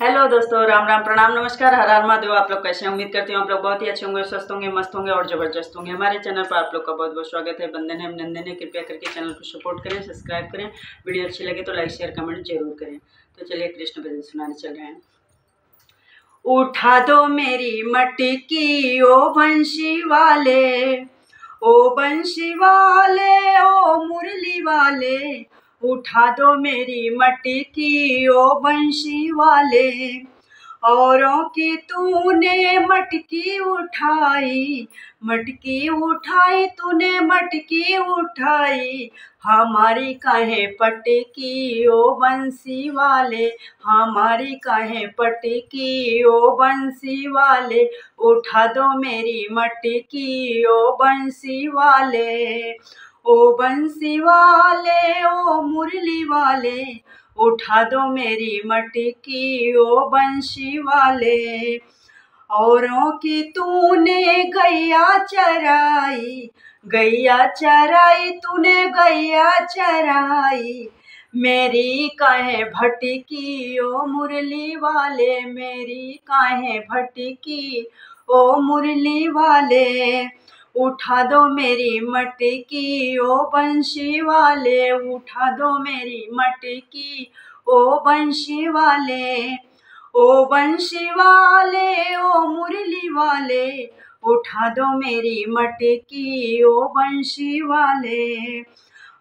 Hello दोस्तों, राम राम, प्रणाम, नमस्कार, हर हर महादेव। आप लोग कैसे हैं? उम्मीद करती हूँ आप लोग बहुत ही अच्छे होंगे, स्वस्थ होंगे, मस्त होंगे और जबरदस्त होंगे। हमारे चैनल पर आप लोग का बहुत बहुत स्वागत है। बंधन है, अभिनंदन है। कृपया करके चैनल को सपोर्ट करें, सब्सक्राइब करें। वीडियो अच्छी लगे तो लाइक शेयर कमेंट जरूर करें। तो चलिए कृष्ण भजन सुनाने चल रहे हैं। उठा दो मेरी मटकी ओ बंशी वाले, ओ बंशी वाले, ओ मुरली वाले। उठा दो मेरी मटकी ओ बंशी वाले। औरों की तूने मटकी उठाई, मटकी उठाई, तूने मटकी उठाई। हमारी काहे पटकी ओ बंसी वाले, हमारी काहे पटकी ओ बंसी वाले। उठा दो मेरी मटकी ओ बंसी वाले, ओ बंसी वाले, ओ मुरली वाले। उठा दो मेरी मटकी ओ बंशी वाले। औरों की तूने गैया चराई, गैया चराई, तूने गैया चराई। मेरी काहे भटकी ओ मुरली वाले, मेरी काहे भटकी ओ मुरली वाले। उठा दो मेरी मटकी ओ बंशी वाले, उठा दो मेरी मटकी ओ बंशी वाले, ओ बंशी वाले, ओ मुरली वाले। उठा दो मेरी मटकी ओ बंशी वाले।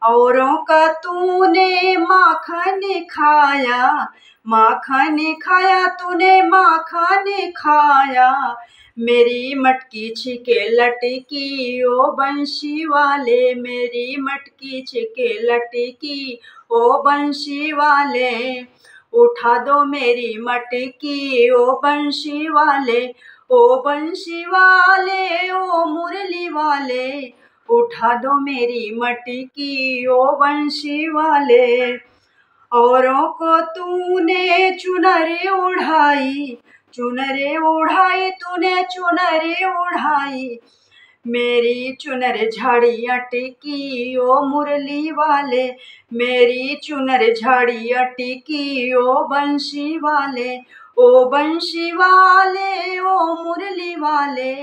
औरों का तूने माखन खाया, माखन खाया, तूने माखन खाया। मेरी मटकी छिके लटकी ओ बंशी वाले, मेरी मटकी छिके लटकी ओ बंशी वाले। उठा दो मेरी मटकी ओ बंशी वाले, ओ बंशी वाले, ओ मुरली वाले। उठा दो मेरी मटकी ओ बंशी वाले। औरों को तूने चुनरी उड़ाई, चुनरी उड़ाई, तूने चुनरी उड़ाई। मेरी चुनर झाड़ी अटकी ओ मुरली वाले, मेरी चुनर झाड़ी अटकी ओ बंशी वाले, ओ बंशी वाले, ओ मुरली वाले।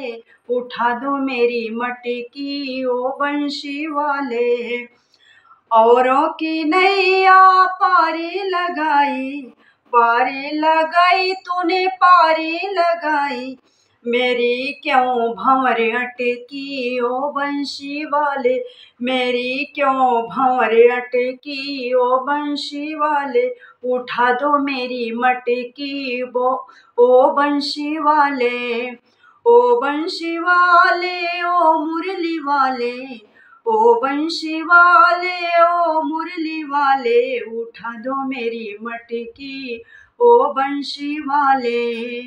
उठा दो मेरी मटकी ओ बंशी वाले। औरों की नैया पारी लगाई, पारी लगाई, तूने पारी लगाई। मेरी क्यों भंवर अटकी ओ बंशी वाले, मेरी क्यों भंवर अटकी ओ बंशी वाले। उठा दो मेरी मटकी ओ बंशी वाले, ओ बंशी वाले, ओ मुरली वाले। ओ बंशी वाले, ओ मुरली वाले। उठा दो मेरी मटकी ओ बंशी वाले।